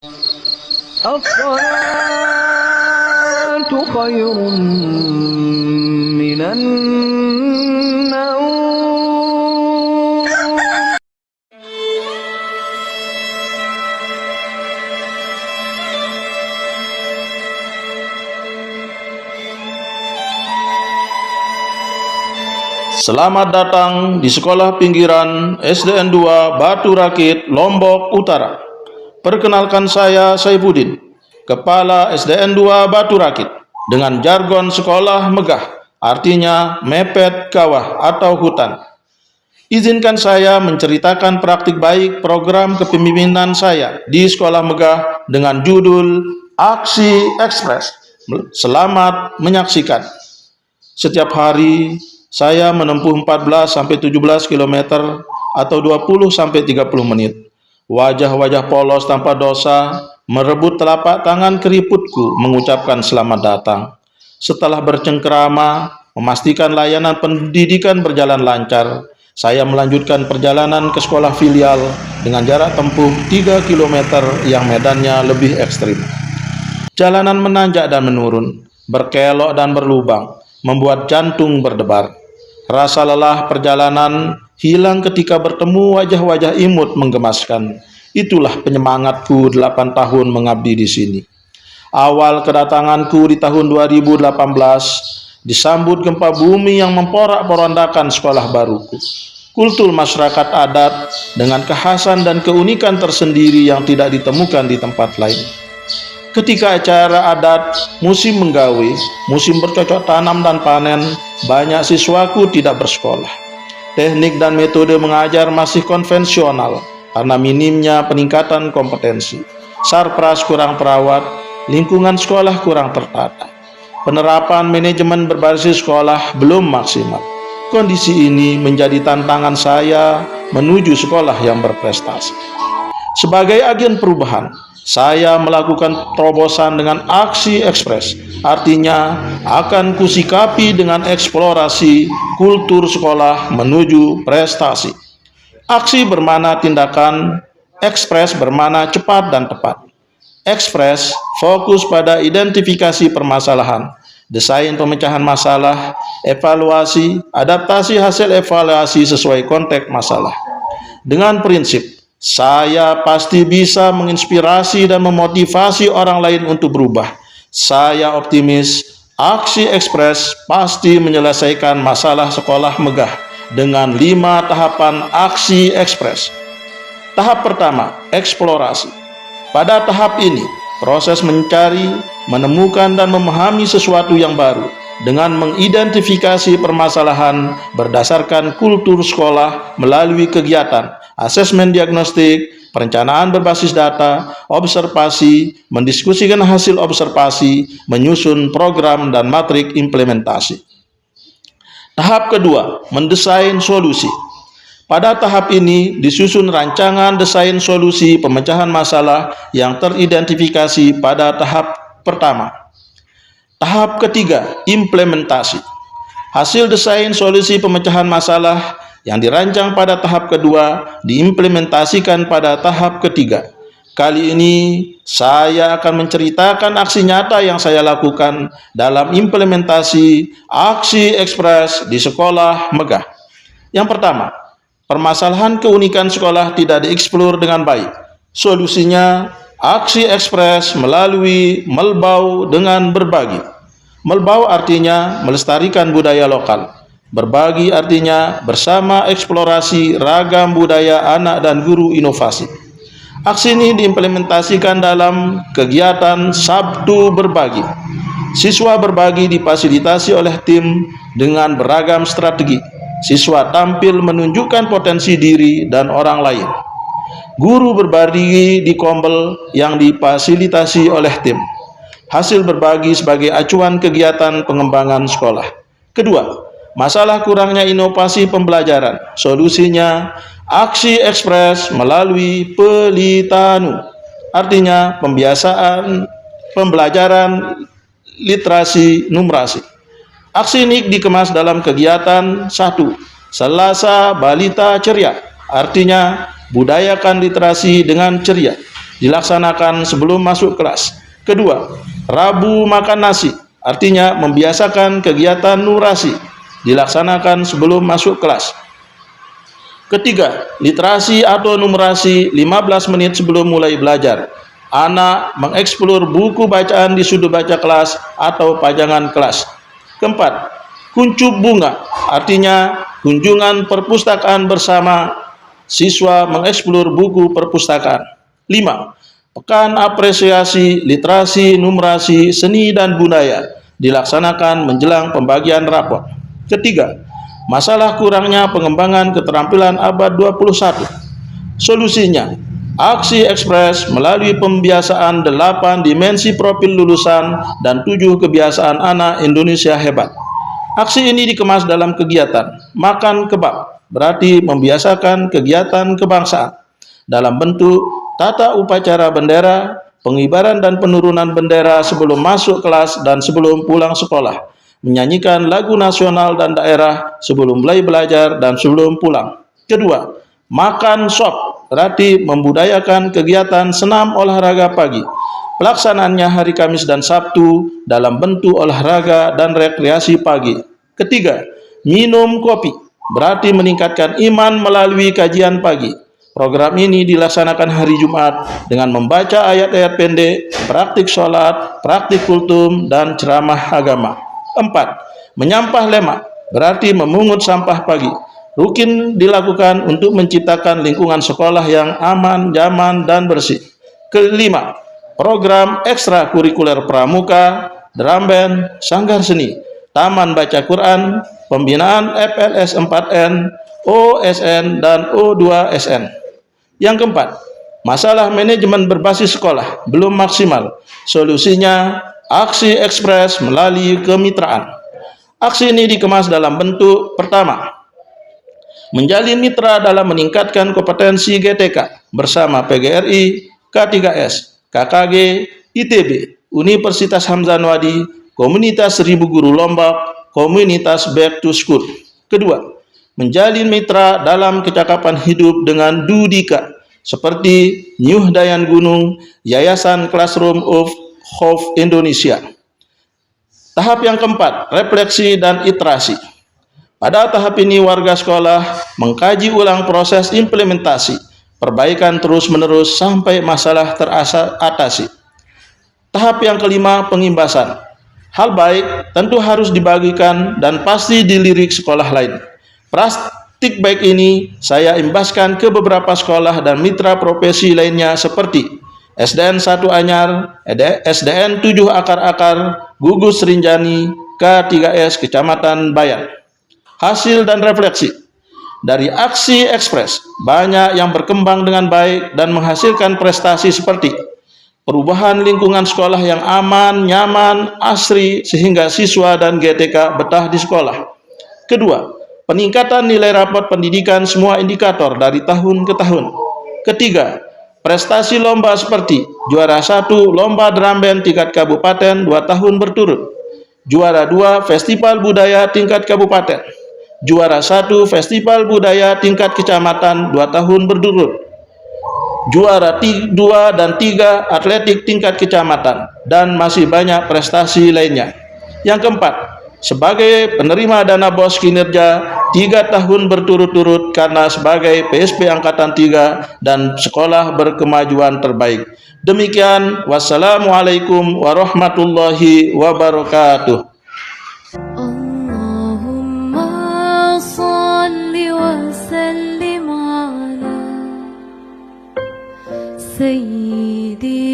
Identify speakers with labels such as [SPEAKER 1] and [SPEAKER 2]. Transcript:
[SPEAKER 1] الصلاة خير من النوم.
[SPEAKER 2] Selamat datang di Sekolah Pinggiran SDN 2 Batu Rakit, Lombok Utara. Perkenalkan, saya Saifuddin, Kepala SDN 2 Batu Rakit. Dengan jargon sekolah megah, artinya mepet kawah atau hutan. Izinkan saya menceritakan praktik baik program kepemimpinan saya di sekolah megah dengan judul Aksi Ekspres. Selamat menyaksikan. Setiap hari saya menempuh 14-17 km atau 20-30 menit. Wajah-wajah polos tanpa dosa merebut telapak tangan keriputku mengucapkan selamat datang. Setelah bercengkerama, memastikan layanan pendidikan berjalan lancar, saya melanjutkan perjalanan ke sekolah filial dengan jarak tempuh 3 km yang medannya lebih ekstrim. Jalanan menanjak dan menurun, berkelok dan berlubang, membuat jantung berdebar. Rasa lelah perjalanan hilang ketika bertemu wajah-wajah imut menggemaskan. Itulah penyemangatku 8 tahun mengabdi di sini. Awal kedatanganku di tahun 2018 disambut gempa bumi yang memporak-porandakan sekolah baruku. Kultur masyarakat adat dengan kekhasan dan keunikan tersendiri yang tidak ditemukan di tempat lain. Ketika acara adat, musim menggawe, musim bercocok tanam dan panen, banyak siswaku tidak bersekolah. Teknik dan metode mengajar masih konvensional karena minimnya peningkatan kompetensi. Sarpras kurang terawat, lingkungan sekolah kurang tertata. Penerapan manajemen berbasis sekolah belum maksimal. Kondisi ini menjadi tantangan saya menuju sekolah yang berprestasi. Sebagai agen perubahan, saya melakukan terobosan dengan aksi ekspres, artinya akan kusikapi dengan eksplorasi kultur sekolah menuju prestasi. Aksi bermakna tindakan, ekspres bermakna cepat dan tepat. Ekspres fokus pada identifikasi permasalahan, desain pemecahan masalah, evaluasi, adaptasi hasil evaluasi sesuai konteks masalah. Dengan prinsip, saya pasti bisa menginspirasi dan memotivasi orang lain untuk berubah. Saya optimis, aksi ekspres pasti menyelesaikan masalah sekolah megah dengan 5 tahapan aksi ekspres. Tahap pertama, eksplorasi. Pada tahap ini, proses mencari, menemukan dan memahami sesuatu yang baru dengan mengidentifikasi permasalahan berdasarkan kultur sekolah melalui kegiatan asesmen diagnostik, perencanaan berbasis data, observasi, mendiskusikan hasil observasi, menyusun program dan matrik implementasi. Tahap kedua, mendesain solusi. Pada tahap ini disusun rancangan desain solusi pemecahan masalah yang teridentifikasi pada tahap pertama. Tahap ketiga, implementasi. Hasil desain solusi pemecahan masalah yang dirancang pada tahap kedua diimplementasikan pada tahap ketiga. Kali ini saya akan menceritakan aksi nyata yang saya lakukan dalam implementasi aksi ekspres di sekolah megah. Yang pertama, permasalahan keunikan sekolah tidak dieksplor dengan baik. Solusinya, aksi ekspres melalui melbau dengan berbagi. Melbau artinya melestarikan budaya lokal. Berbagi artinya bersama eksplorasi ragam budaya anak dan guru inovasi. Aksi ini diimplementasikan dalam kegiatan Sabtu Berbagi. Siswa berbagi difasilitasi oleh tim dengan beragam strategi. Siswa tampil menunjukkan potensi diri dan orang lain. Guru berbagi di kombel yang difasilitasi oleh tim. Hasil berbagi sebagai acuan kegiatan pengembangan sekolah. Kedua, masalah kurangnya inovasi pembelajaran. Solusinya, aksi ekspres melalui pelitanu. Artinya, pembiasaan pembelajaran literasi numerasi. Aksi ini dikemas dalam kegiatan 1. Selasa Balita Ceria. Artinya, budayakan literasi dengan ceria. dilaksanakan sebelum masuk kelas. Kedua, Rabu makan nasi, artinya membiasakan kegiatan numerasi, dilaksanakan sebelum masuk kelas. Ketiga, literasi atau numerasi 15 menit sebelum mulai belajar. Anak mengeksplor buku bacaan di sudut baca kelas atau pajangan kelas. Keempat, kuncup bunga, artinya kunjungan perpustakaan bersama, siswa mengeksplor buku perpustakaan. 5. Pekan apresiasi literasi, numerasi, seni dan budaya, dilaksanakan menjelang pembagian rapor. Ketiga, masalah kurangnya pengembangan keterampilan abad 21. Solusinya, aksi ekspres melalui pembiasaan 8 dimensi profil lulusan dan 7 kebiasaan anak Indonesia hebat. Aksi ini dikemas dalam kegiatan makan kebab, berarti membiasakan kegiatan kebangsaan dalam bentuk tata upacara bendera, pengibaran dan penurunan bendera sebelum masuk kelas dan sebelum pulang sekolah, menyanyikan lagu nasional dan daerah sebelum mulai belajar dan sebelum pulang. Kedua, makan sop, berarti membudayakan kegiatan senam olahraga pagi. Pelaksanaannya hari Kamis dan Sabtu dalam bentuk olahraga dan rekreasi pagi. Ketiga, minum kopi, berarti meningkatkan iman melalui kajian pagi. Program ini dilaksanakan hari Jumat dengan membaca ayat-ayat pendek, praktik sholat, praktik kultum, dan ceramah agama. 4. Menyampah lemak, berarti memungut sampah pagi. Rutin dilakukan untuk menciptakan lingkungan sekolah yang aman, nyaman, dan bersih. Kelima, program ekstrakurikuler pramuka, drum band, sanggar seni, taman baca Quran, pembinaan FLS 4N, OSN, dan O2SN. Yang keempat, masalah manajemen berbasis sekolah belum maksimal. Solusinya, aksi ekspres melalui kemitraan. Aksi ini dikemas dalam bentuk pertama, menjalin mitra dalam meningkatkan kompetensi GTK bersama PGRI, K3S, KKG, ITB, Universitas Hamzanwadi, Komunitas 1000 Guru Lombok, Komunitas Back to School. Kedua, menjalin mitra dalam kecakapan hidup dengan Dudika seperti Nyuh Dayan Gunung, Yayasan Classroom of Hope Indonesia. Tahap yang keempat, refleksi dan iterasi. Pada tahap ini warga sekolah mengkaji ulang proses implementasi, perbaikan terus-menerus sampai masalah teratasi. Tahap yang kelima, pengimbasan. Hal baik tentu harus dibagikan dan pasti dilirik sekolah lain. Praktik baik ini saya imbaskan ke beberapa sekolah dan mitra profesi lainnya seperti SDN 1 Anyar, SDN 7 Akar-Akar, Gugus Rinjani, K3S Kecamatan Bayan. Hasil dan refleksi dari aksi ekspres banyak yang berkembang dengan baik dan menghasilkan prestasi seperti perubahan lingkungan sekolah yang aman, nyaman, asri sehingga siswa dan GTK betah di sekolah. Kedua, peningkatan nilai rapot pendidikan semua indikator dari tahun ke tahun. Ketiga, prestasi lomba seperti juara 1 lomba drum band tingkat kabupaten 2 tahun berturut, juara 2 festival budaya tingkat kabupaten, juara 1 festival budaya tingkat kecamatan 2 tahun berturut, juara 2 dan 3 atletik tingkat kecamatan, dan masih banyak prestasi lainnya. Yang keempat, sebagai penerima dana BOS kinerja 3 tahun berturut-turut karena sebagai PSP Angkatan 3 dan sekolah berkemajuan terbaik. Demikian, wassalamualaikum warahmatullahi wabarakatuh.
[SPEAKER 3] Allahumma salli wa sallim ala Sayyidi